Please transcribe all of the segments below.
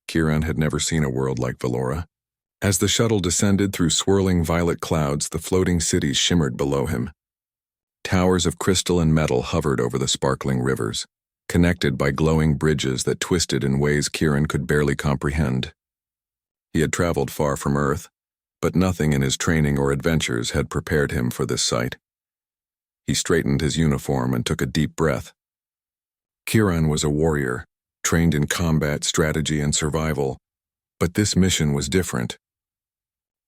Kieran had never seen a world like Valora. As the shuttle descended through swirling violet clouds, the floating cities shimmered below him. Towers of crystal and metal hovered over the sparkling rivers, connected by glowing bridges that twisted in ways Kieran could barely comprehend. He had traveled far from Earth, but nothing in his training or adventures had prepared him for this sight. He straightened his uniform and took a deep breath. Kieran was a warrior, trained in combat, strategy, and survival, but this mission was different.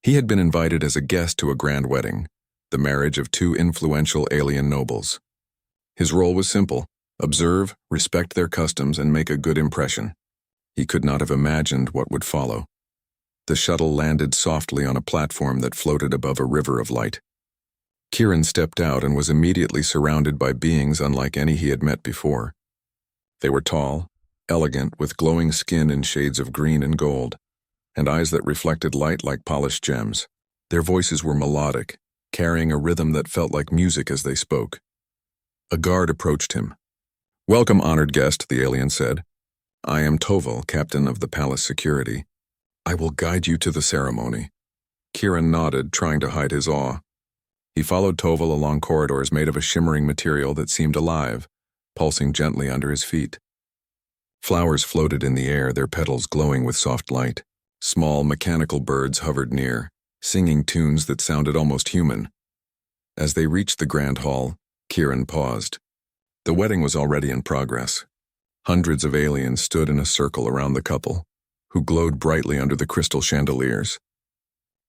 He had been invited as a guest to a grand wedding, the marriage of two influential alien nobles. His role was simple: observe, respect their customs, and make a good impression. He could not have imagined what would follow. The shuttle landed softly on a platform that floated above a river of light. Kieran stepped out and was immediately surrounded by beings unlike any he had met before. They were tall, elegant, with glowing skin in shades of green and gold, and eyes that reflected light like polished gems. Their voices were melodic, carrying a rhythm that felt like music as they spoke. A guard approached him. "Welcome, honored guest," the alien said. "I am Toval, captain of the palace security. I will guide you to the ceremony." Kieran nodded, trying to hide his awe. He followed Toval along corridors made of a shimmering material that seemed alive, pulsing gently under his feet. Flowers floated in the air, their petals glowing with soft light. Small, mechanical birds hovered near, singing tunes that sounded almost human. As they reached the grand hall, Kieran paused. The wedding was already in progress. Hundreds of aliens stood in a circle around the couple, who glowed brightly under the crystal chandeliers.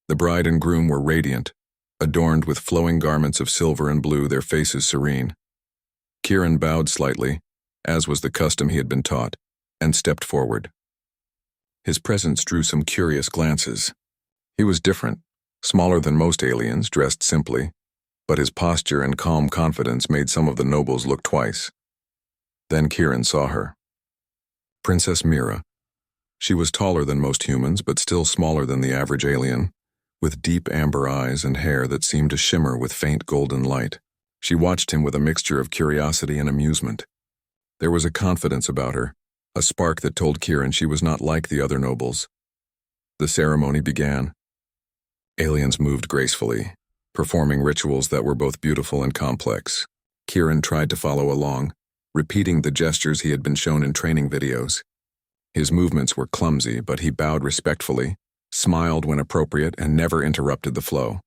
The bride and groom were radiant, adorned with flowing garments of silver and blue, their faces serene. Kieran bowed slightly, as was the custom he had been taught, and stepped forward. His presence drew some curious glances. He was different, smaller than most aliens, dressed simply, but his posture and calm confidence made some of the nobles look twice. Then Kieran saw her. Princess Mira. She was taller than most humans, but still smaller than the average alien, with deep amber eyes and hair that seemed to shimmer with faint golden light. She watched him with a mixture of curiosity and amusement. There was a confidence about her, a spark that told Kieran she was not like the other nobles. The ceremony began. Aliens moved gracefully, performing rituals that were both beautiful and complex. Kieran tried to follow along, repeating the gestures he had been shown in training videos. His movements were clumsy, but he bowed respectfully, smiled when appropriate, and never interrupted the flow.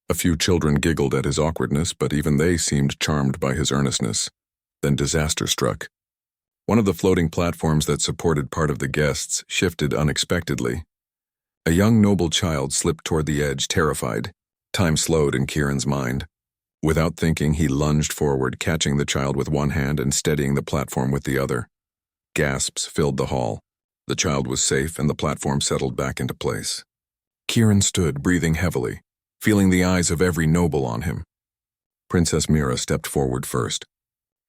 A few children giggled at his awkwardness, but even they seemed charmed by his earnestness. Then disaster struck. One of the floating platforms that supported part of the guests shifted unexpectedly. A young noble child slipped toward the edge, terrified. Time slowed in Kieran's mind. Without thinking, he lunged forward, catching the child with one hand and steadying the platform with the other. Gasps filled the hall. The child was safe, and the platform settled back into place. Kieran stood, breathing heavily, feeling the eyes of every noble on him. Princess Mira stepped forward first.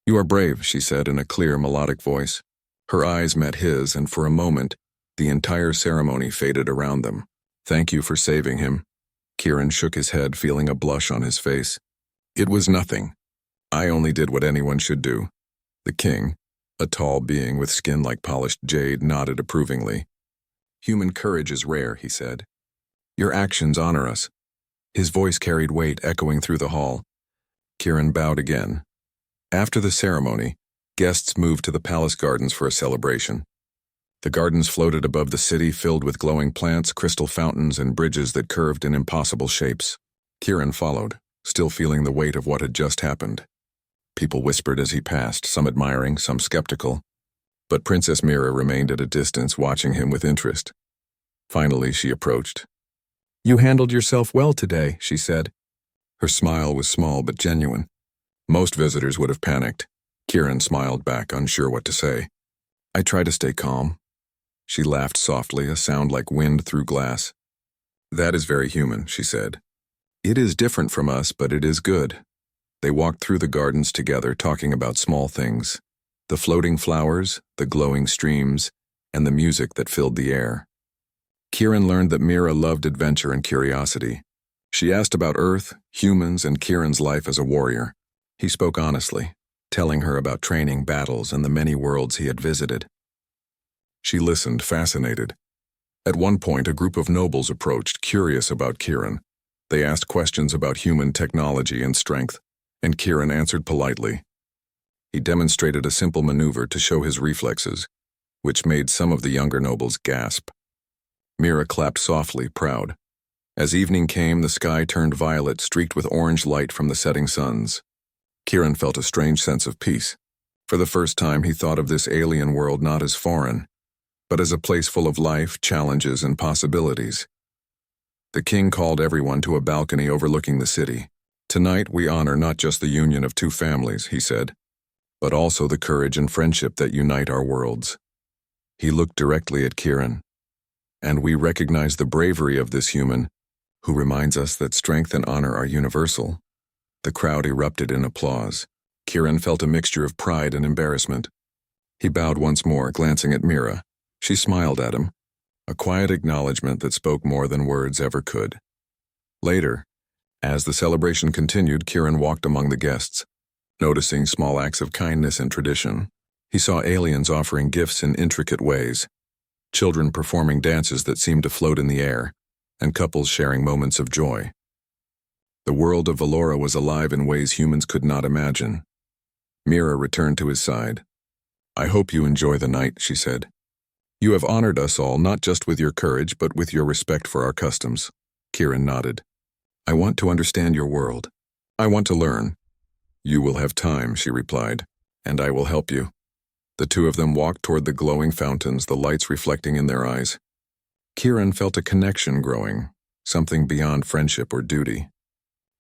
"You are brave," she said in a clear, melodic voice. Her eyes met his, and for a moment, the entire ceremony faded around them. "Thank you for saving him." Kieran shook his head, feeling a blush on his face. "It was nothing. I only did what anyone should do." The king, a tall being with skin like polished jade, nodded approvingly. "Human courage is rare," he said. "Your actions honor us." His voice carried weight, echoing through the hall. Kieran bowed again. After the ceremony, guests moved to the palace gardens for a celebration. The gardens floated above the city, filled with glowing plants, crystal fountains, and bridges that curved in impossible shapes. Kieran followed, still feeling the weight of what had just happened. People whispered as he passed, some admiring, some skeptical. But Princess Mira remained at a distance, watching him with interest. Finally, she approached. "You handled yourself well today," she said. Her smile was small but genuine. Most visitors would have panicked. Kieran smiled back, unsure what to say. "I try to stay calm." She laughed softly, a sound like wind through glass. "That is very human," she said. "It is different from us, but it is good." They walked through the gardens together, talking about small things. The floating flowers, the glowing streams, and the music that filled the air. Kieran learned that Mira loved adventure and curiosity. She asked about Earth, humans, and Kieran's life as a warrior. He spoke honestly, telling her about training, battles, and the many worlds he had visited. She listened, fascinated. At one point, a group of nobles approached, curious about Kieran. They asked questions about human technology and strength, and Kieran answered politely. He demonstrated a simple maneuver to show his reflexes, which made some of the younger nobles gasp. Mira clapped softly, proud. As evening came, the sky turned violet, streaked with orange light from the setting suns. Kieran felt a strange sense of peace. For the first time, he thought of this alien world not as foreign, but as a place full of life, challenges, and possibilities. The king called everyone to a balcony overlooking the city. "Tonight we honor not just the union of two families," he said, "but also the courage and friendship that unite our worlds." He looked directly at Kieran. "And we recognize the bravery of this human, who reminds us that strength and honor are universal." The crowd erupted in applause. Kieran felt a mixture of pride and embarrassment. He bowed once more, glancing at Mira. She smiled at him, a quiet acknowledgement that spoke more than words ever could. Later, as the celebration continued, Kieran walked among the guests, noticing small acts of kindness and tradition. He saw aliens offering gifts in intricate ways, children performing dances that seemed to float in the air, and couples sharing moments of joy. The world of Valora was alive in ways humans could not imagine. Mira returned to his side. "I hope you enjoy the night," she said. "You have honored us all, not just with your courage, but with your respect for our customs." Kieran nodded. "I want to understand your world. I want to learn." "You will have time," she replied, "and I will help you." The two of them walked toward the glowing fountains, the lights reflecting in their eyes. Kieran felt a connection growing, something beyond friendship or duty.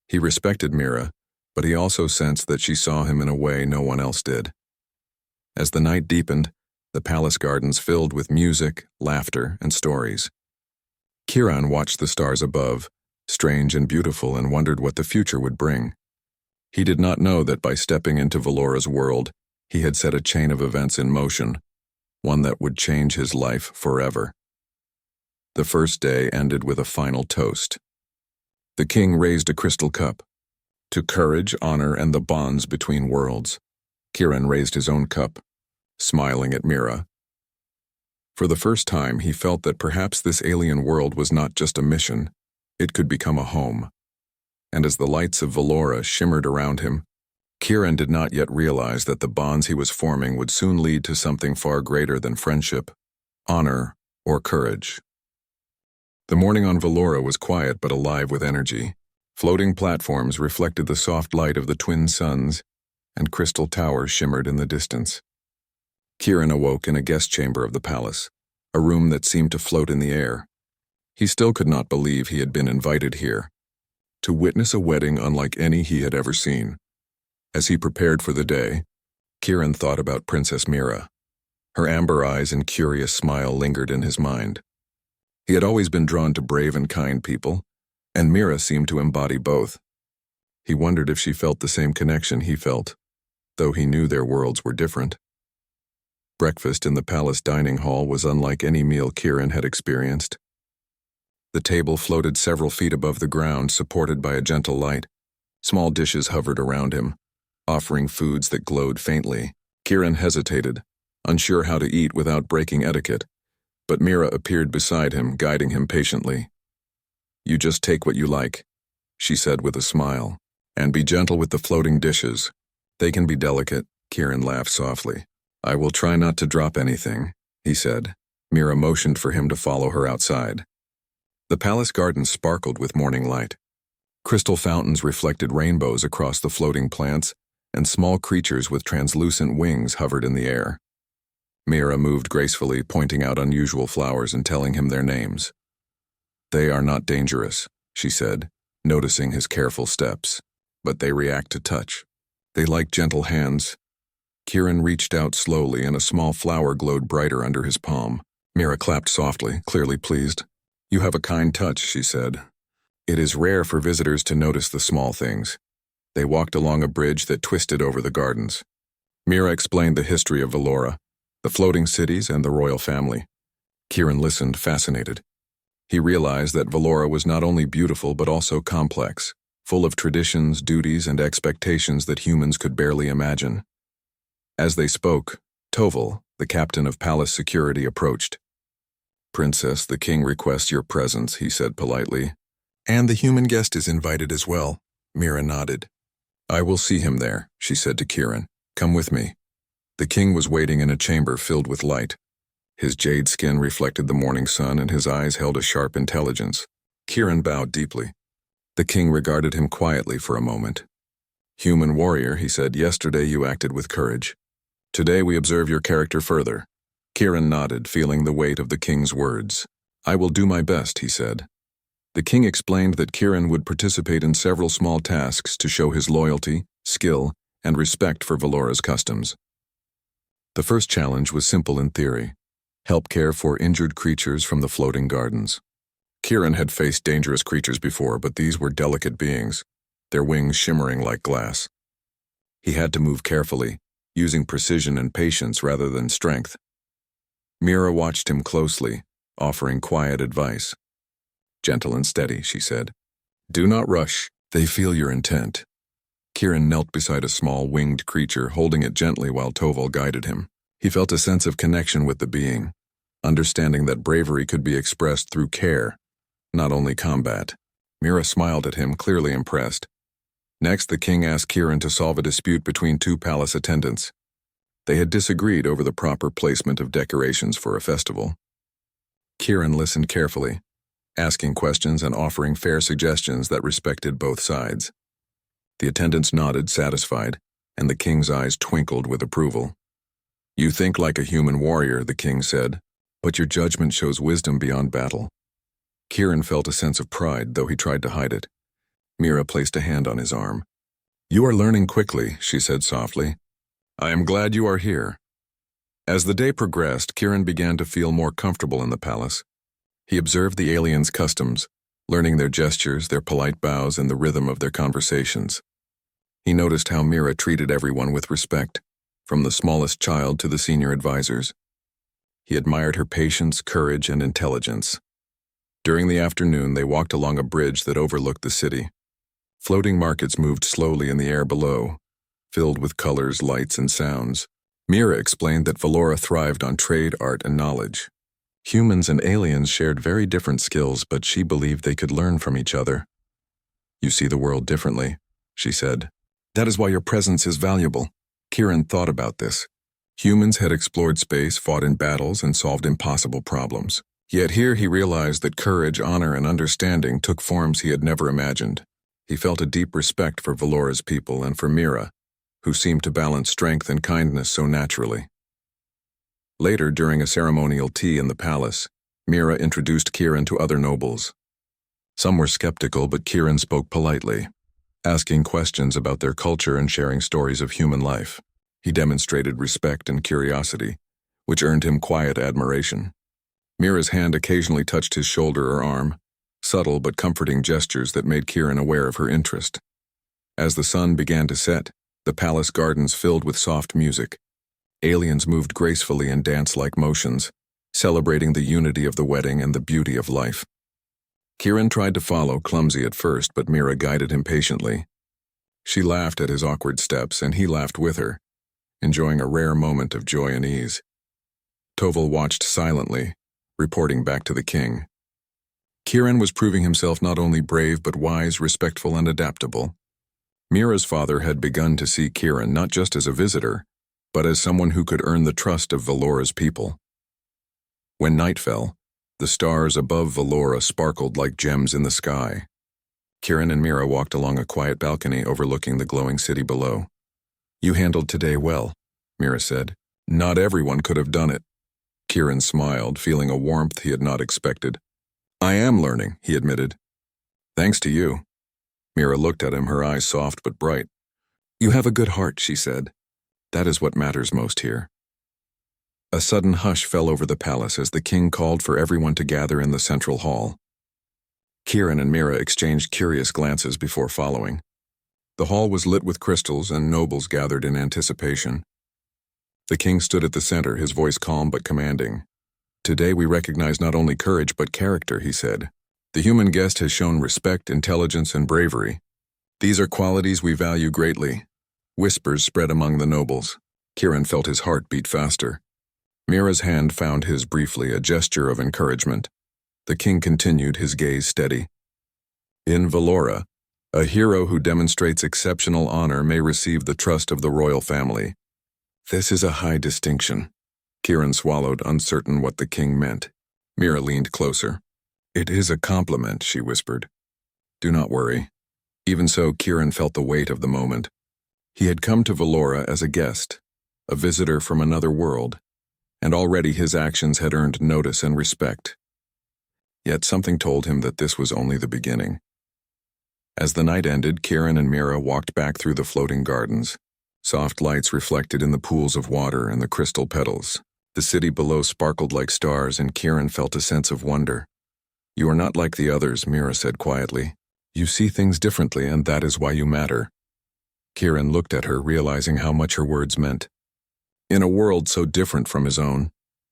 He respected Mira, but he also sensed that she saw him in a way no one else did. As the night deepened, the palace gardens filled with music, laughter, and stories. Kieran watched the stars above, strange and beautiful, and wondered what the future would bring. He did not know that by stepping into Valora's world, he had set a chain of events in motion, one that would change his life forever. The first day ended with a final toast. The king raised a crystal cup. "To courage, honor, and the bonds between worlds." Kieran raised his own cup, smiling at Mira. For the first time, he felt that perhaps this alien world was not just a mission, it could become a home. And as the lights of Valora shimmered around him, Kieran did not yet realize that the bonds he was forming would soon lead to something far greater than friendship, honor, or courage. The morning on Valora was quiet but alive with energy. Floating platforms reflected the soft light of the twin suns, and crystal towers shimmered in the distance. Kieran awoke in a guest chamber of the palace, a room that seemed to float in the air. He still could not believe he had been invited here, to witness a wedding unlike any he had ever seen. As he prepared for the day, Kieran thought about Princess Mira. Her amber eyes and curious smile lingered in his mind. He had always been drawn to brave and kind people, and Mira seemed to embody both. He wondered if she felt the same connection he felt, though he knew their worlds were different. Breakfast in the palace dining hall was unlike any meal Kieran had experienced. The table floated several feet above the ground, supported by a gentle light. Small dishes hovered around him, offering foods that glowed faintly. Kieran hesitated, unsure how to eat without breaking etiquette, but Mira appeared beside him, guiding him patiently. "You just take what you like," she said with a smile, "and be gentle with the floating dishes. They can be delicate." Kieran laughed softly. "I will try not to drop anything," he said. Mira motioned for him to follow her outside. The palace garden sparkled with morning light. Crystal fountains reflected rainbows across the floating plants, and small creatures with translucent wings hovered in the air. Mira moved gracefully, pointing out unusual flowers and telling him their names. "They are not dangerous," she said, noticing his careful steps, "but they react to touch. They like gentle hands." Kieran reached out slowly, and a small flower glowed brighter under his palm. Mira clapped softly, clearly pleased. "You have a kind touch," she said. "It is rare for visitors to notice the small things." They walked along a bridge that twisted over the gardens. Mira explained the history of Valora, the floating cities, and the royal family. Kieran listened, fascinated. He realized that Valora was not only beautiful but also complex, full of traditions, duties, and expectations that humans could barely imagine. As they spoke, Toval, the captain of palace security, approached. "Princess, the king requests your presence," he said politely. "And the human guest is invited as well." Mira nodded. "I will see him there," she said to Kieran. "Come with me." The king was waiting in a chamber filled with light. His jade skin reflected the morning sun and his eyes held a sharp intelligence. Kieran bowed deeply. The king regarded him quietly for a moment. "Human warrior," he said, "yesterday you acted with courage. Today we observe your character further." Kieran nodded, feeling the weight of the king's words. "I will do my best," he said. The king explained that Kieran would participate in several small tasks to show his loyalty, skill, and respect for Velora's customs. The first challenge was simple in theory: help care for injured creatures from the floating gardens. Kieran had faced dangerous creatures before, but these were delicate beings, their wings shimmering like glass. He had to move carefully, using precision and patience rather than strength. Mira watched him closely, offering quiet advice. "Gentle and steady," she said. "Do not rush. They feel your intent." Kieran knelt beside a small winged creature, holding it gently while Toval guided him. He felt a sense of connection with the being, understanding that bravery could be expressed through care, not only combat. Mira smiled at him, clearly impressed. Next, the king asked Kieran to solve a dispute between two palace attendants. They had disagreed over the proper placement of decorations for a festival. Kieran listened carefully, asking questions and offering fair suggestions that respected both sides. The attendants nodded, satisfied, and the king's eyes twinkled with approval. "You think like a human warrior," the king said, "but your judgment shows wisdom beyond battle." Kieran felt a sense of pride, though he tried to hide it. Mira placed a hand on his arm. "You are learning quickly," she said softly. "I am glad you are here." As the day progressed, Kieran began to feel more comfortable in the palace. He observed the aliens' customs, learning their gestures, their polite bows, and the rhythm of their conversations. He noticed how Mira treated everyone with respect, from the smallest child to the senior advisors. He admired her patience, courage, and intelligence. During the afternoon, they walked along a bridge that overlooked the city. Floating markets moved slowly in the air below, filled with colors, lights, and sounds. Mira explained that Velora thrived on trade, art, and knowledge. Humans and aliens shared very different skills, but she believed they could learn from each other. "You see the world differently," she said. "That is why your presence is valuable." Kieran thought about this. Humans had explored space, fought in battles, and solved impossible problems. Yet here he realized that courage, honor, and understanding took forms he had never imagined. He felt a deep respect for Velora's people and for Mira, who seemed to balance strength and kindness so naturally. Later, during a ceremonial tea in the palace, Mira introduced Kieran to other nobles. Some were skeptical, but Kieran spoke politely, asking questions about their culture and sharing stories of human life. He demonstrated respect and curiosity, which earned him quiet admiration. Mira's hand occasionally touched his shoulder or arm, subtle but comforting gestures that made Kieran aware of her interest. As the sun began to set, the palace gardens filled with soft music. Aliens moved gracefully in dance-like motions, celebrating the unity of the wedding and the beauty of life. Kieran tried to follow, clumsy at first, but Mira guided him patiently. She laughed at his awkward steps, and he laughed with her, enjoying a rare moment of joy and ease. Toval watched silently, reporting back to the king. Kieran was proving himself not only brave but wise, respectful, and adaptable. Mira's father had begun to see Kieran not just as a visitor, but as someone who could earn the trust of Velora's people. When night fell, the stars above Velora sparkled like gems in the sky. Kieran and Mira walked along a quiet balcony overlooking the glowing city below. "You handled today well," Mira said. "Not everyone could have done it." Kieran smiled, feeling a warmth he had not expected. "I am learning," he admitted. "Thanks to you." Mira looked at him, her eyes soft but bright. "You have a good heart," she said. "That is what matters most here." A sudden hush fell over the palace as the king called for everyone to gather in the central hall. Kieran and Mira exchanged curious glances before following. The hall was lit with crystals, and nobles gathered in anticipation. The king stood at the center, his voice calm but commanding. "Today we recognize not only courage but character," he said. "The human guest has shown respect, intelligence, and bravery. These are qualities we value greatly." Whispers spread among the nobles. Kieran felt his heart beat faster. Mira's hand found his briefly, a gesture of encouragement. The king continued, his gaze steady. In Valora, a hero who demonstrates exceptional honor may receive the trust of the royal family. This is a high distinction. Kieran swallowed, uncertain what the king meant. Mira leaned closer. It is a compliment, she whispered. Do not worry. Even so, Kieran felt the weight of the moment. He had come to Valora as a guest, a visitor from another world, and already his actions had earned notice and respect. Yet something told him that this was only the beginning. As the night ended, Kieran and Mira walked back through the floating gardens. Soft lights reflected in the pools of water and the crystal petals. The city below sparkled like stars, and Kieran felt a sense of wonder. You are not like the others, Mira said quietly. You see things differently, and that is why you matter. Kieran looked at her, realizing how much her words meant. In a world so different from his own,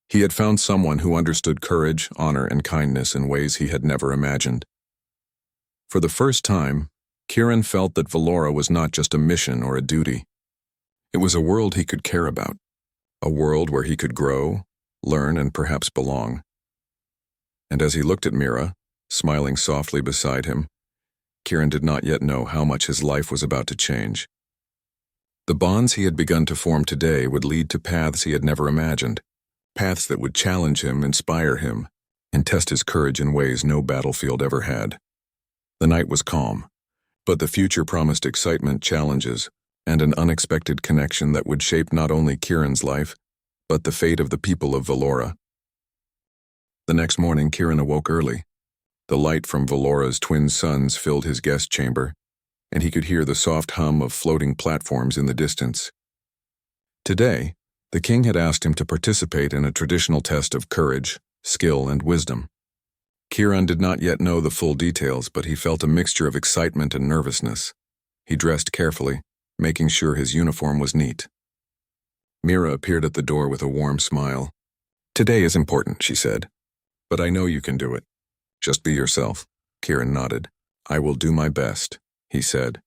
he had found someone who understood courage, honor, and kindness in ways he had never imagined. For the first time, Kieran felt that Valora was not just a mission or a duty. It was a world he could care about, a world where he could grow, learn, and perhaps belong. And as he looked at Mira, smiling softly beside him, Kieran did not yet know how much his life was about to change. The bonds he had begun to form today would lead to paths he had never imagined, paths that would challenge him, inspire him, and test his courage in ways no battlefield ever had. The night was calm, but the future promised excitement, challenges, and an unexpected connection that would shape not only Kieran's life, but the fate of the people of Valora. The next morning, Kieran awoke early. The light from Valora's twin suns filled his guest chamber, and he could hear the soft hum of floating platforms in the distance. Today, the king had asked him to participate in a traditional test of courage, skill, and wisdom. Kieran did not yet know the full details, but he felt a mixture of excitement and nervousness. He dressed carefully, making sure his uniform was neat. Mira appeared at the door with a warm smile. Today is important, she said, but I know you can do it. Just be yourself. Kieran nodded. I will do my best, he said,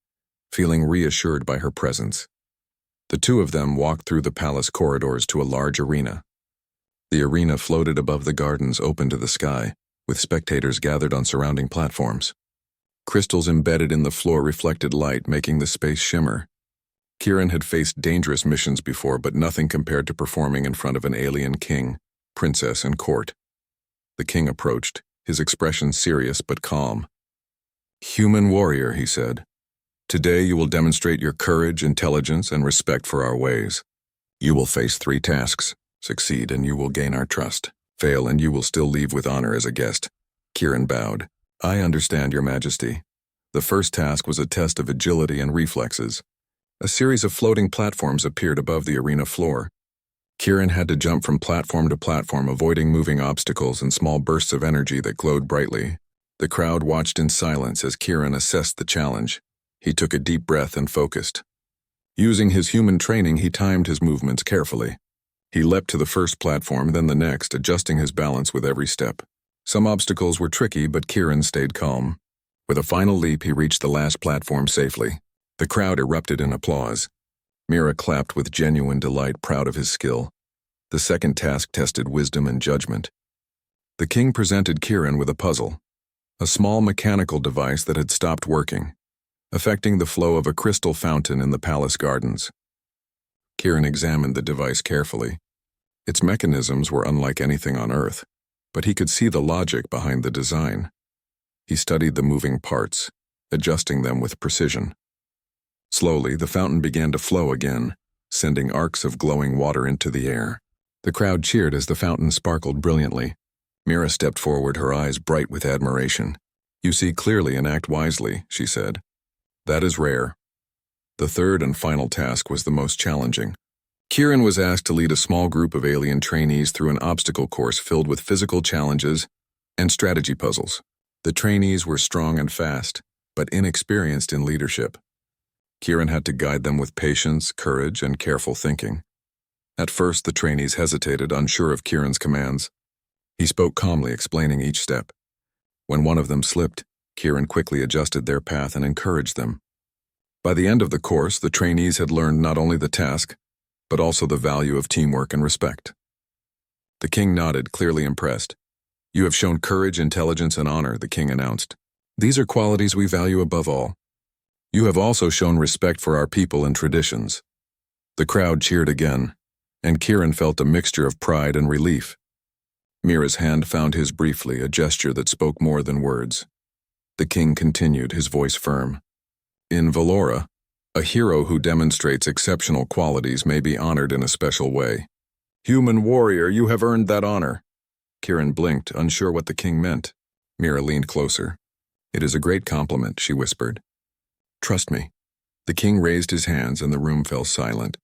feeling reassured by her presence. The two of them walked through the palace corridors to a large arena. The arena floated above the gardens open to the sky, with spectators gathered on surrounding platforms. Crystals embedded in the floor reflected light, making the space shimmer. Kieran had faced dangerous missions before, but nothing compared to performing in front of an alien king, princess, and court. The king approached, his expression serious but calm. Human warrior, he said. Today you will demonstrate your courage, intelligence, and respect for our ways. You will face 3 tasks. Succeed and you will gain our trust. Fail and you will still leave with honor as a guest. Kieran bowed. I understand, your majesty. The first task was a test of agility and reflexes. A series of floating platforms appeared above the arena floor. Kieran had to jump from platform to platform, avoiding moving obstacles and small bursts of energy that glowed brightly. The crowd watched in silence as Kieran assessed the challenge. He took a deep breath and focused. Using his human training, he timed his movements carefully. He leapt to the first platform, then the next, adjusting his balance with every step. Some obstacles were tricky, but Kieran stayed calm. With a final leap, he reached the last platform safely. The crowd erupted in applause. Mira clapped with genuine delight, proud of his skill. The second task tested wisdom and judgment. The king presented Kieran with a puzzle, a small mechanical device that had stopped working, affecting the flow of a crystal fountain in the palace gardens. Kieran examined the device carefully. Its mechanisms were unlike anything on Earth, but he could see the logic behind the design. He studied the moving parts, adjusting them with precision. Slowly, the fountain began to flow again, sending arcs of glowing water into the air. The crowd cheered as the fountain sparkled brilliantly. Mira stepped forward, her eyes bright with admiration. You see clearly and act wisely, she said. That is rare. The third and final task was the most challenging. Kieran was asked to lead a small group of alien trainees through an obstacle course filled with physical challenges and strategy puzzles. The trainees were strong and fast, but inexperienced in leadership. Kieran had to guide them with patience, courage, and careful thinking. At first, the trainees hesitated, unsure of Kieran's commands. He spoke calmly, explaining each step. When one of them slipped, Kieran quickly adjusted their path and encouraged them. By the end of the course, the trainees had learned not only the task, but also the value of teamwork and respect. The king nodded, clearly impressed. You have shown courage, intelligence, and honor, the king announced. These are qualities we value above all. You have also shown respect for our people and traditions. The crowd cheered again, and Kieran felt a mixture of pride and relief. Mira's hand found his briefly, a gesture that spoke more than words. The king continued, his voice firm. In Valora, a hero who demonstrates exceptional qualities may be honored in a special way. Human warrior, you have earned that honor. Kieran blinked, unsure what the king meant. Mira leaned closer. It is a great compliment, she whispered. Trust me. The king raised his hands and the room fell silent.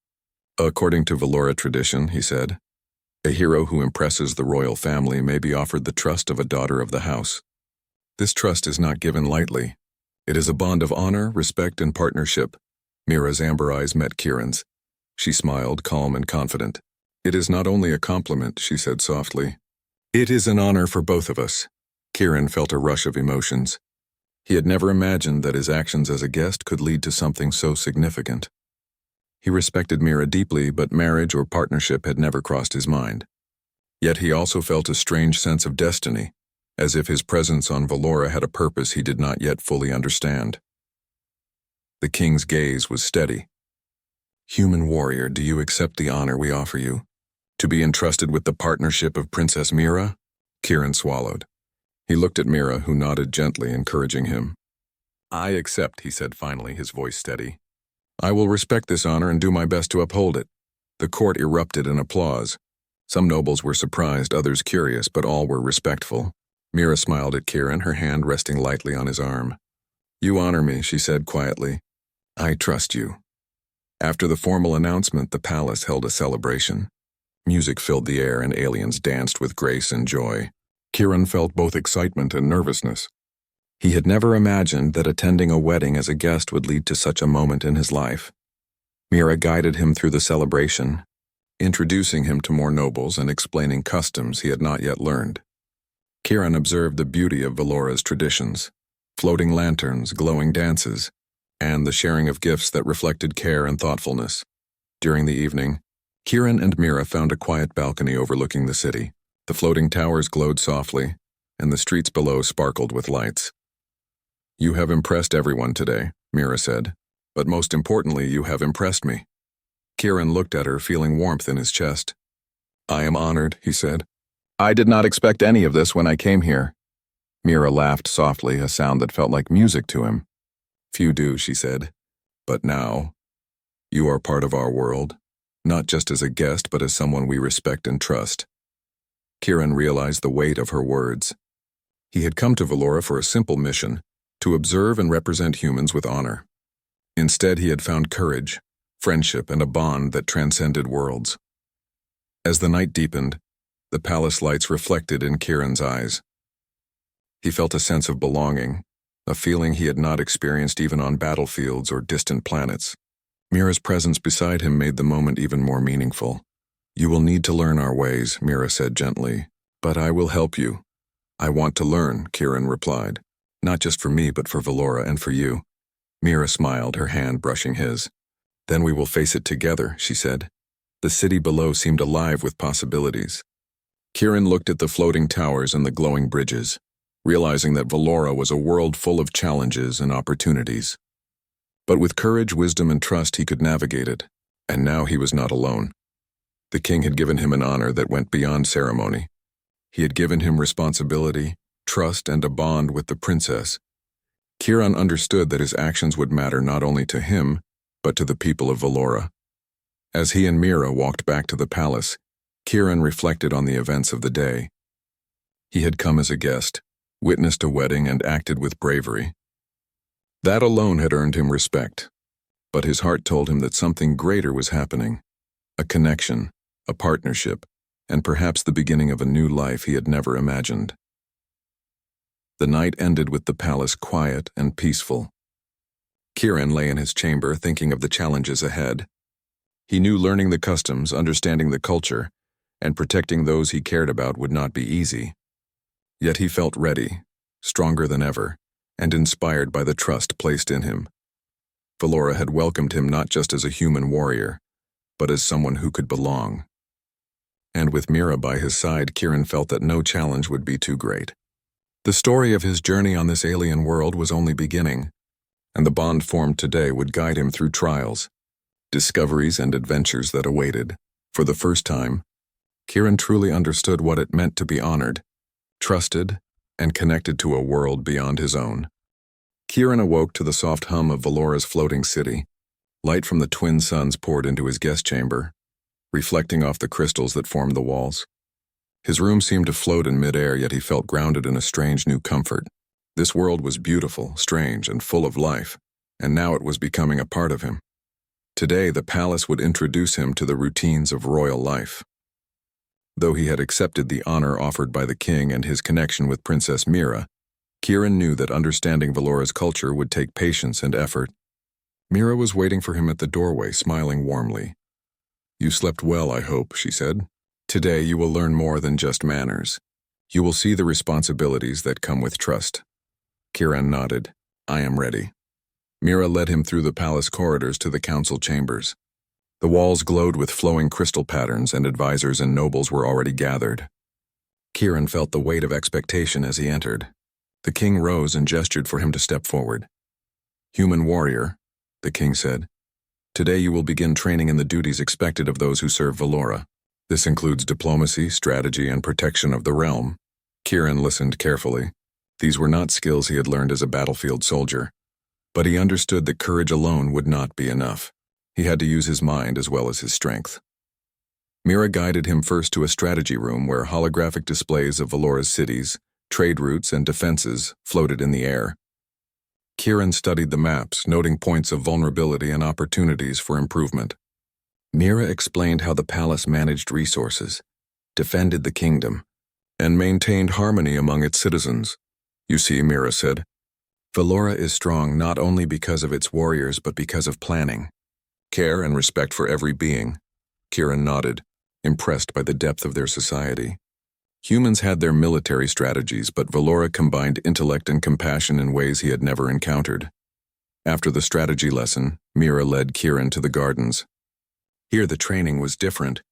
According to Valora tradition, he said, a hero who impresses the royal family may be offered the trust of a daughter of the house. This trust is not given lightly. It is a bond of honor, respect, and partnership. Mira's amber eyes met Kieran's. She smiled, calm and confident. It is not only a compliment, she said softly. It is an honor for both of us. Kieran felt a rush of emotions. He had never imagined that his actions as a guest could lead to something so significant. He respected Mira deeply, but marriage or partnership had never crossed his mind. Yet he also felt a strange sense of destiny, as if his presence on Valora had a purpose he did not yet fully understand. The king's gaze was steady. Human warrior, do you accept the honor we offer you? To be entrusted with the partnership of Princess Mira? Kieran swallowed. He looked at Mira, who nodded gently, encouraging him. I accept, he said finally, his voice steady. I will respect this honor and do my best to uphold it. The court erupted in applause. Some nobles were surprised, others curious, but all were respectful. Mira smiled at Kieran, her hand resting lightly on his arm. You honor me, she said quietly. I trust you. After the formal announcement, the palace held a celebration. Music filled the air and aliens danced with grace and joy. Kieran felt both excitement and nervousness. He had never imagined that attending a wedding as a guest would lead to such a moment in his life. Mira guided him through the celebration, introducing him to more nobles and explaining customs he had not yet learned. Kieran observed the beauty of Valora's traditions, floating lanterns, glowing dances, and the sharing of gifts that reflected care and thoughtfulness. During the evening, Kieran and Mira found a quiet balcony overlooking the city. The floating towers glowed softly, and the streets below sparkled with lights. You have impressed everyone today, Mira said, but most importantly, you have impressed me. Kieran looked at her, feeling warmth in his chest. I am honored, he said. I did not expect any of this when I came here. Mira laughed softly, a sound that felt like music to him. Few do, she said. But now, you are part of our world, not just as a guest, but as someone we respect and trust. Kieran realized the weight of her words. He had come to Valora for a simple mission, to observe and represent humans with honor. Instead, he had found courage, friendship, and a bond that transcended worlds. As the night deepened, the palace lights reflected in Kieran's eyes. He felt a sense of belonging, a feeling he had not experienced even on battlefields or distant planets. Mira's presence beside him made the moment even more meaningful. You will need to learn our ways, Mira said gently. But I will help you. I want to learn, Kieran replied. Not just for me, but for Valora and for you. Mira smiled, her hand brushing his. Then we will face it together, she said. The city below seemed alive with possibilities. Kieran looked at the floating towers and the glowing bridges, realizing that Valora was a world full of challenges and opportunities. But with courage, wisdom, and trust, he could navigate it, and now he was not alone. The king had given him an honor that went beyond ceremony. He had given him responsibility, trust, and a bond with the princess. Kieran understood that his actions would matter not only to him, but to the people of Valora. As he and Mira walked back to the palace, Kieran reflected on the events of the day. He had come as a guest, witnessed a wedding, and acted with bravery. That alone had earned him respect, but his heart told him that something greater was happening. A connection, a partnership, and perhaps the beginning of a new life he had never imagined. The night ended with the palace quiet and peaceful. Kieran lay in his chamber thinking of the challenges ahead. He knew learning the customs, understanding the culture, and protecting those he cared about would not be easy. Yet he felt ready, stronger than ever, and inspired by the trust placed in him. Valora had welcomed him not just as a human warrior, but as someone who could belong. And with Mira by his side, Kieran felt that no challenge would be too great. The story of his journey on this alien world was only beginning, and the bond formed today would guide him through trials, discoveries, and adventures that awaited. For the first time, Kieran truly understood what it meant to be honored, trusted, and connected to a world beyond his own. Kieran awoke to the soft hum of Velora's floating city. Light from the twin suns poured into his guest chamber, reflecting off the crystals that formed the walls. His room seemed to float in midair, yet he felt grounded in a strange new comfort. This world was beautiful, strange, and full of life, and now it was becoming a part of him. Today, the palace would introduce him to the routines of royal life. Though he had accepted the honor offered by the king and his connection with Princess Mira, Kieran knew that understanding Velora's culture would take patience and effort. Mira was waiting for him at the doorway, smiling warmly. "You slept well, I hope," she said. "Today you will learn more than just manners. You will see the responsibilities that come with trust." Kieran nodded. "I am ready." Mira led him through the palace corridors to the council chambers. The walls glowed with flowing crystal patterns, and advisors and nobles were already gathered. Kieran felt the weight of expectation as he entered. The king rose and gestured for him to step forward. "Human warrior," the king said, "today you will begin training in the duties expected of those who serve Velora. This includes diplomacy, strategy, and protection of the realm." Kieran listened carefully. These were not skills he had learned as a battlefield soldier, but he understood that courage alone would not be enough. He had to use his mind as well as his strength. Mira guided him first to a strategy room where holographic displays of Velora's cities, trade routes, and defenses floated in the air. Kieran studied the maps, noting points of vulnerability and opportunities for improvement. Mira explained how the palace managed resources, defended the kingdom, and maintained harmony among its citizens. "You see," Mira said, "Velora is strong not only because of its warriors but because of planning, care, and respect for every being." Kieran nodded, impressed by the depth of their society. Humans had their military strategies, but Velora combined intellect and compassion in ways he had never encountered. After the strategy lesson, Mira led Kieran to the gardens. Here the training was different.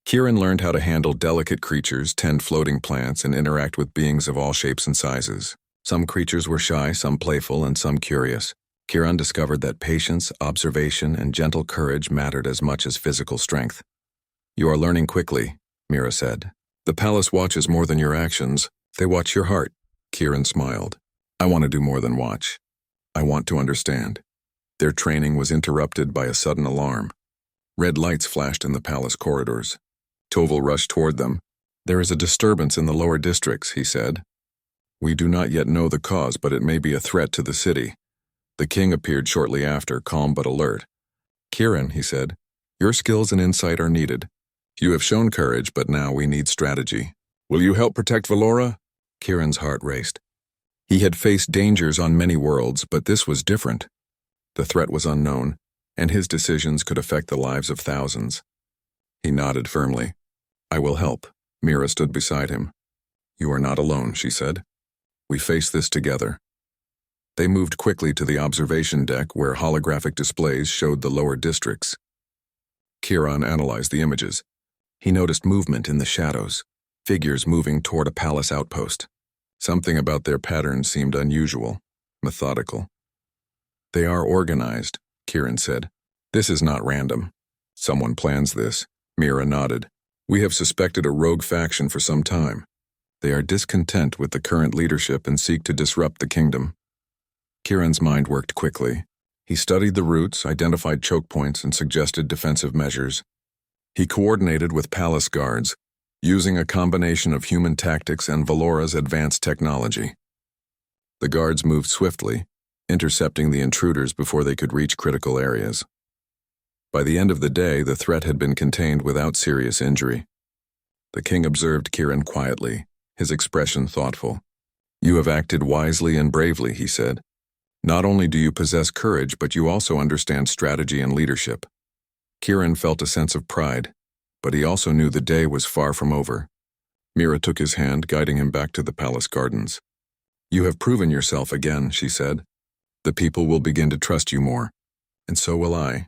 Kieran learned how to handle delicate creatures, tend floating plants, and interact with beings of all shapes and sizes. Some creatures were shy, some playful, and some curious. Kieran discovered that patience, observation, and gentle courage mattered as much as physical strength. "You are learning quickly," Mira said. "The palace watches more than your actions. They watch your heart." Kieran smiled. "I want to do more than watch. I want to understand." Their training was interrupted by a sudden alarm. Red lights flashed in the palace corridors. Toval rushed toward them. "There is a disturbance in the lower districts," he said. "We do not yet know the cause, but it may be a threat to the city." The king appeared shortly after, calm but alert. "Kieran," he said, "your skills and insight are needed. You have shown courage, but now we need strategy. Will you help protect Velora?" Kieran's heart raced. He had faced dangers on many worlds, but this was different. The threat was unknown, and his decisions could affect the lives of thousands. He nodded firmly. "I will help." Mira stood beside him. "You are not alone," she said. "We face this together." They moved quickly to the observation deck where holographic displays showed the lower districts. Kieran analyzed the images. He noticed movement in the shadows, figures moving toward a palace outpost. Something about their patterns seemed unusual, methodical. "They are organized," Kieran said. "This is not random. Someone plans this." Mira nodded. "We have suspected a rogue faction for some time. They are discontent with the current leadership and seek to disrupt the kingdom." Kieran's mind worked quickly. He studied the routes, identified choke points, and suggested defensive measures. He coordinated with palace guards, using a combination of human tactics and Velora's advanced technology. The guards moved swiftly, intercepting the intruders before they could reach critical areas. By the end of the day, the threat had been contained without serious injury. The king observed Kieran quietly, his expression thoughtful. "You have acted wisely and bravely," he said. "Not only do you possess courage, but you also understand strategy and leadership." Kieran felt a sense of pride, but he also knew the day was far from over. Mira took his hand, guiding him back to the palace gardens. "You have proven yourself again," she said. "The people will begin to trust you more, and so will I."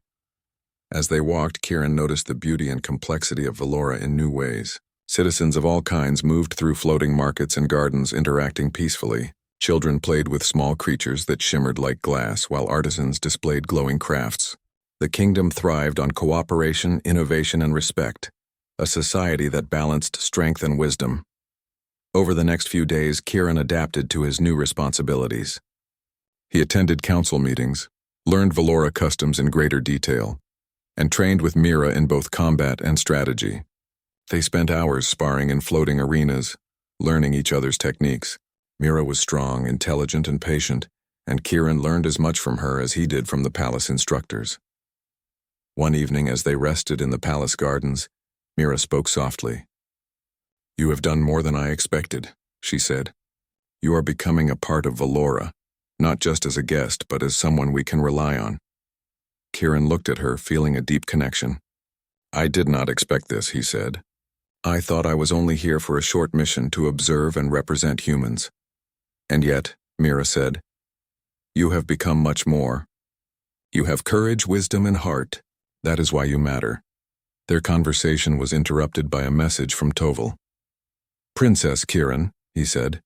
As they walked, Kieran noticed the beauty and complexity of Valora in new ways. Citizens of all kinds moved through floating markets and gardens, interacting peacefully. Children played with small creatures that shimmered like glass, while artisans displayed glowing crafts. The kingdom thrived on cooperation, innovation, and respect, a society that balanced strength and wisdom. Over the next few days, Kieran adapted to his new responsibilities. He attended council meetings, learned Valora customs in greater detail, and trained with Mira in both combat and strategy. They spent hours sparring in floating arenas, learning each other's techniques. Mira was strong, intelligent, and patient, and Kieran learned as much from her as he did from the palace instructors. One evening, as they rested in the palace gardens, Mira spoke softly. "You have done more than I expected," she said. "You are becoming a part of Valora, not just as a guest, but as someone we can rely on." Kieran looked at her, feeling a deep connection. "I did not expect this," he said. "I thought I was only here for a short mission to observe and represent humans." "And yet," Mira said, "you have become much more. You have courage, wisdom, and heart. That is why you matter." Their conversation was interrupted by a message from Toval. "Princess Kieran," he said,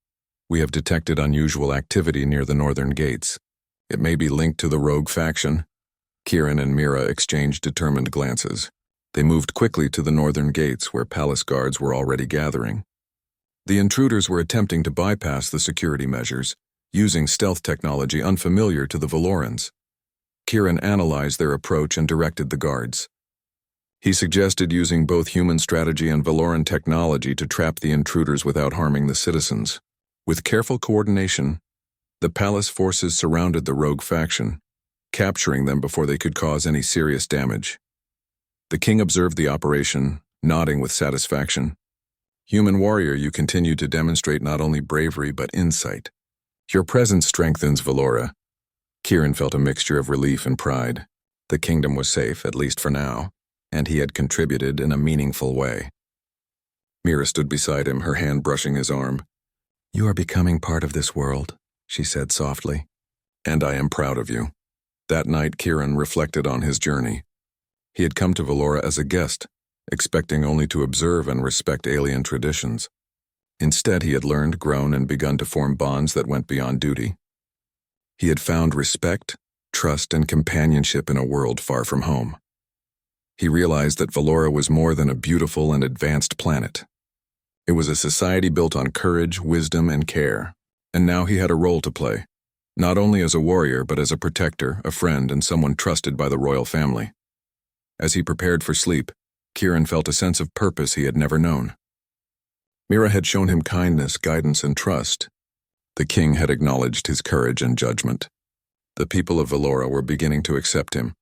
"we have detected unusual activity near the northern gates. It may be linked to the rogue faction." Kieran and Mira exchanged determined glances. They moved quickly to the northern gates, where palace guards were already gathering. The intruders were attempting to bypass the security measures, using stealth technology unfamiliar to the Valorans. Kieran analyzed their approach and directed the guards. He suggested using both human strategy and Valoran technology to trap the intruders without harming the citizens. With careful coordination, the palace forces surrounded the rogue faction, capturing them before they could cause any serious damage. The king observed the operation, nodding with satisfaction. "Human warrior, you continue to demonstrate not only bravery but insight. Your presence strengthens Valora." Kieran felt a mixture of relief and pride. The kingdom was safe, at least for now, and he had contributed in a meaningful way. Mira stood beside him, her hand brushing his arm. "You are becoming part of this world," she said softly. "And I am proud of you." That night, Kieran reflected on his journey. He had come to Valora as a guest, expecting only to observe and respect alien traditions. Instead, he had learned, grown, and begun to form bonds that went beyond duty. He had found respect, trust, and companionship in a world far from home. He realized that Valora was more than a beautiful and advanced planet. It was a society built on courage, wisdom, and care. And now he had a role to play, not only as a warrior but as a protector, a friend, and someone trusted by the royal family. As he prepared for sleep, Kieran felt a sense of purpose he had never known. Mira had shown him kindness, guidance, and trust. The king had acknowledged his courage and judgment. The people of Valora were beginning to accept him,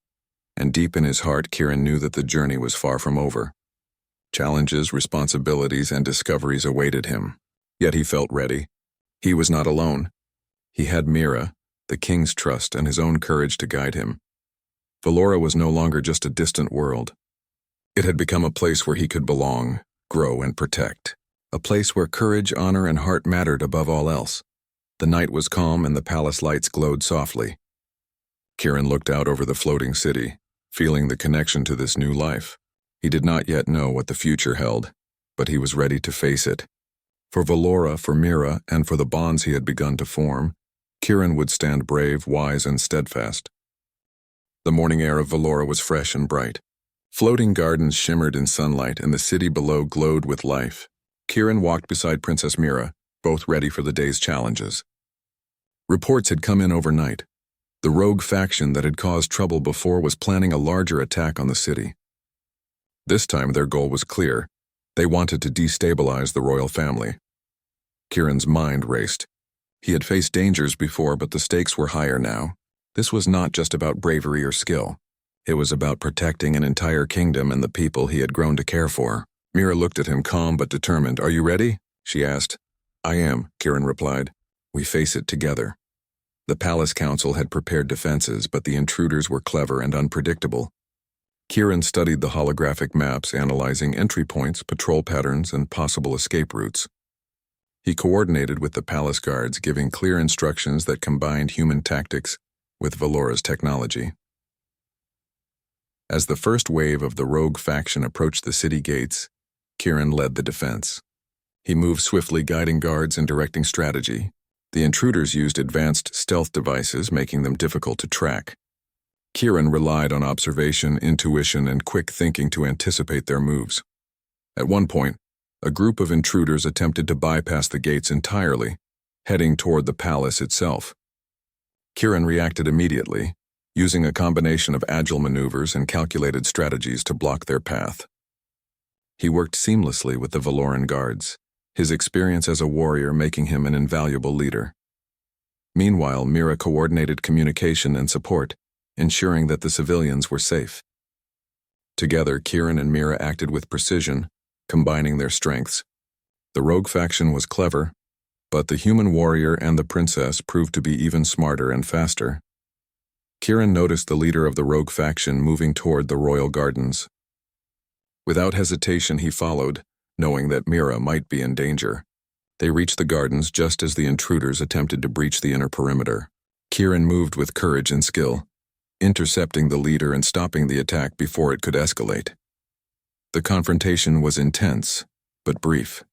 and deep in his heart, Kieran knew that the journey was far from over. Challenges, responsibilities, and discoveries awaited him, yet he felt ready. He was not alone. He had Mira, the king's trust, and his own courage to guide him. Valora was no longer just a distant world. It had become a place where he could belong, grow, and protect. A place where courage, honor, and heart mattered above all else. The night was calm and the palace lights glowed softly. Kieran looked out over the floating city, feeling the connection to this new life. He did not yet know what the future held, but he was ready to face it. For Valora, for Mira, and for the bonds he had begun to form, Kieran would stand brave, wise, and steadfast. The morning air of Valora was fresh and bright. Floating gardens shimmered in sunlight and the city below glowed with life. Kieran walked beside Princess Mira, both ready for the day's challenges. Reports had come in overnight. The rogue faction that had caused trouble before was planning a larger attack on the city. This time their goal was clear. They wanted to destabilize the royal family. Kieran's mind raced. He had faced dangers before, but the stakes were higher now. This was not just about bravery or skill. It was about protecting an entire kingdom and the people he had grown to care for. Mira looked at him, calm but determined. "Are you ready?" she asked. "I am," Kieran replied. "We face it together." The palace council had prepared defenses, but the intruders were clever and unpredictable. Kieran studied the holographic maps, analyzing entry points, patrol patterns, and possible escape routes. He coordinated with the palace guards, giving clear instructions that combined human tactics with Valora's technology. As the first wave of the rogue faction approached the city gates, Kieran led the defense. He moved swiftly, guiding guards and directing strategy. The intruders used advanced stealth devices, making them difficult to track. Kieran relied on observation, intuition, and quick thinking to anticipate their moves. At one point, a group of intruders attempted to bypass the gates entirely, heading toward the palace itself. Kieran reacted immediately, using a combination of agile maneuvers and calculated strategies to block their path. He worked seamlessly with the Valoran guards, his experience as a warrior making him an invaluable leader. Meanwhile, Mira coordinated communication and support, ensuring that the civilians were safe. Together, Kieran and Mira acted with precision, combining their strengths. The rogue faction was clever, but the human warrior and the princess proved to be even smarter and faster. Kieran noticed the leader of the rogue faction moving toward the royal gardens. Without hesitation, he followed, knowing that Mira might be in danger. They reached the gardens just as the intruders attempted to breach the inner perimeter. Kieran moved with courage and skill, intercepting the leader and stopping the attack before it could escalate. The confrontation was intense, but brief.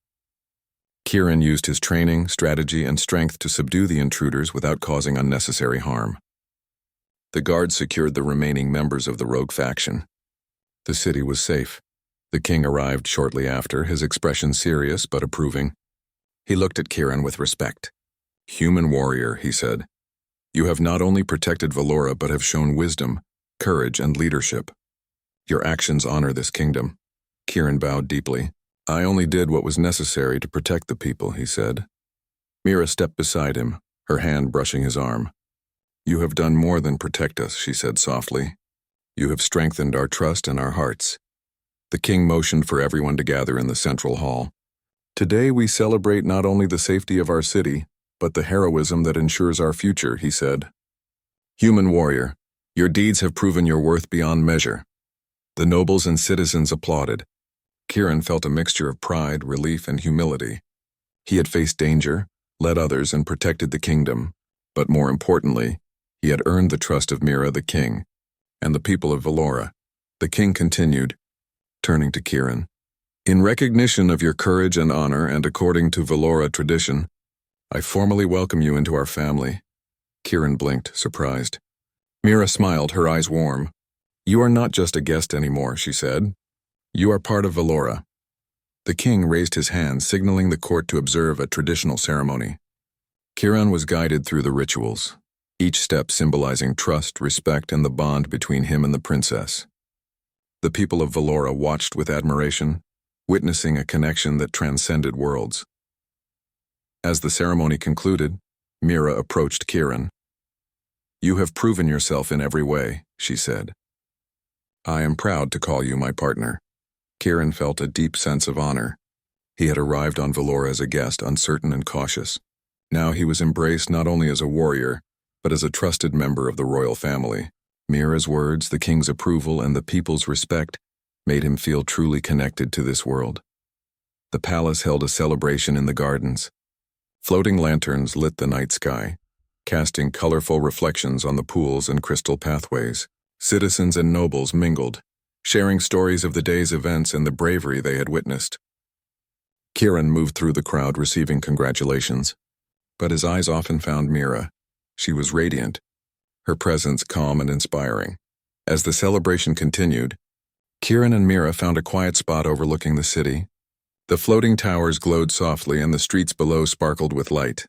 Kieran used his training, strategy, and strength to subdue the intruders without causing unnecessary harm. The guards secured the remaining members of the rogue faction. The city was safe. The king arrived shortly after, his expression serious but approving. He looked at Kieran with respect. "Human warrior," he said. "You have not only protected Valora but have shown wisdom, courage, and leadership. Your actions honor this kingdom." Kieran bowed deeply. "I only did what was necessary to protect the people," he said. Mira stepped beside him, her hand brushing his arm. "You have done more than protect us," she said softly. "You have strengthened our trust and our hearts." The king motioned for everyone to gather in the central hall. "Today we celebrate not only the safety of our city, but the heroism that ensures our future," he said. "Human warrior, your deeds have proven your worth beyond measure." The nobles and citizens applauded. Kieran felt a mixture of pride, relief, and humility. He had faced danger, led others, and protected the kingdom, but more importantly, he had earned the trust of Mira the king, and the people of Valora. The king continued, turning to Kieran. "In recognition of your courage and honor, and according to Valora tradition, I formally welcome you into our family." Kieran blinked, surprised. Mira smiled, her eyes warm. "You are not just a guest anymore," she said. "You are part of Valora." The king raised his hand, signaling the court to observe a traditional ceremony. Kieran was guided through the rituals, each step symbolizing trust, respect, and the bond between him and the princess. The people of Valora watched with admiration, witnessing a connection that transcended worlds. As the ceremony concluded, Mira approached Kieran. "You have proven yourself in every way," she said. "I am proud to call you my partner." Kieran felt a deep sense of honor. He had arrived on Valora as a guest, uncertain and cautious. Now he was embraced not only as a warrior, but as a trusted member of the royal family. Mira's words, the king's approval, and the people's respect made him feel truly connected to this world. The palace held a celebration in the gardens. Floating lanterns lit the night sky, casting colorful reflections on the pools and crystal pathways. Citizens and nobles mingled, sharing stories of the day's events and the bravery they had witnessed. Kieran moved through the crowd, receiving congratulations. But his eyes often found Mira. She was radiant, her presence calm and inspiring. As the celebration continued, Kieran and Mira found a quiet spot overlooking the city. The floating towers glowed softly and the streets below sparkled with light.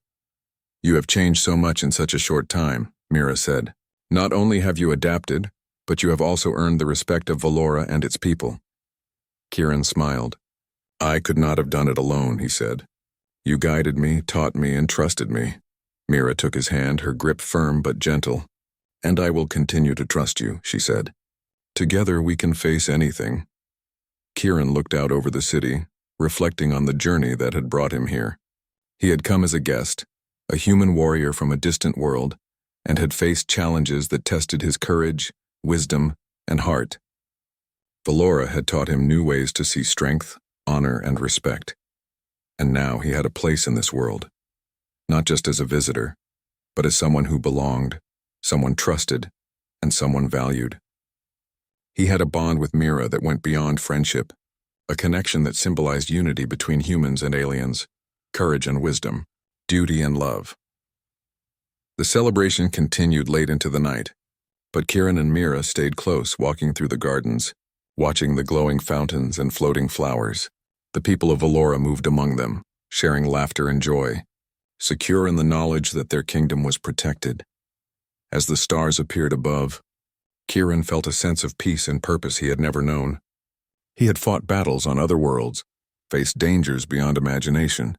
"You have changed so much in such a short time," Mira said. "Not only have you adapted, but you have also earned the respect of Valora and its people." Kieran smiled. "I could not have done it alone," he said. "You guided me, taught me, and trusted me." Mira took his hand, her grip firm but gentle. "And I will continue to trust you," she said. "Together we can face anything." Kieran looked out over the city, reflecting on the journey that had brought him here. He had come as a guest, a human warrior from a distant world, and had faced challenges that tested his courage, wisdom, and heart. Valora had taught him new ways to see strength, honor, and respect. And now he had a place in this world, not just as a visitor, but as someone who belonged, someone trusted, and someone valued. He had a bond with Mira that went beyond friendship, a connection that symbolized unity between humans and aliens, courage and wisdom, duty and love. The celebration continued late into the night, but Kieran and Mira stayed close, walking through the gardens, watching the glowing fountains and floating flowers. The people of Valora moved among them, sharing laughter and joy, secure in the knowledge that their kingdom was protected. As the stars appeared above, Kieran felt a sense of peace and purpose he had never known. He had fought battles on other worlds, faced dangers beyond imagination,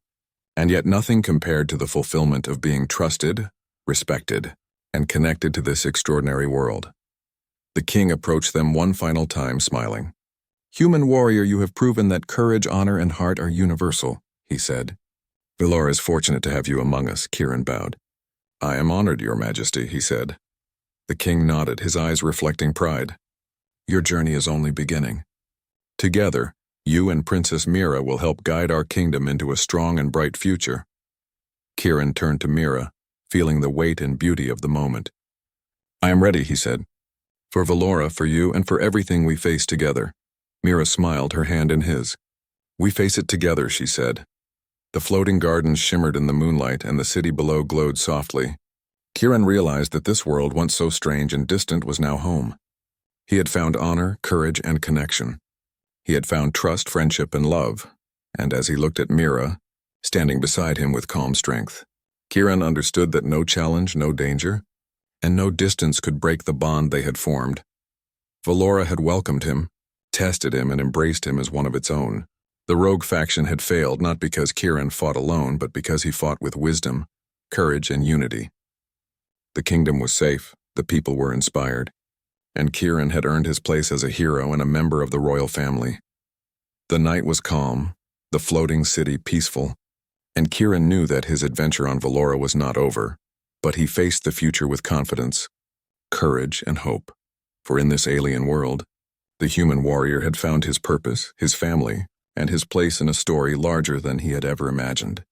and yet nothing compared to the fulfillment of being trusted, respected, and connected to this extraordinary world. The king approached them one final time, smiling. "Human warrior, you have proven that courage, honor, and heart are universal," he said. "Valora is fortunate to have you among us," Kieran bowed. "I am honored, Your Majesty," he said. The king nodded, his eyes reflecting pride. "Your journey is only beginning. Together, you and Princess Mira will help guide our kingdom into a strong and bright future." Kieran turned to Mira, feeling the weight and beauty of the moment. "I am ready," he said. "For Valora, for you, and for everything we face together." Mira smiled, her hand in his. "We face it together," she said. The floating gardens shimmered in the moonlight, and the city below glowed softly. Kieran realized that this world, once so strange and distant, was now home. He had found honor, courage, and connection. He had found trust, friendship, and love, and as he looked at Mira, standing beside him with calm strength, Kieran understood that no challenge, no danger, and no distance could break the bond they had formed. Valora had welcomed him, tested him, and embraced him as one of its own. The rogue faction had failed not because Kieran fought alone, but because he fought with wisdom, courage, and unity. The kingdom was safe, the people were inspired, and Kieran had earned his place as a hero and a member of the royal family. The night was calm, the floating city peaceful, and Kieran knew that his adventure on Valora was not over, but he faced the future with confidence, courage, and hope. For in this alien world, the human warrior had found his purpose, his family, and his place in a story larger than he had ever imagined.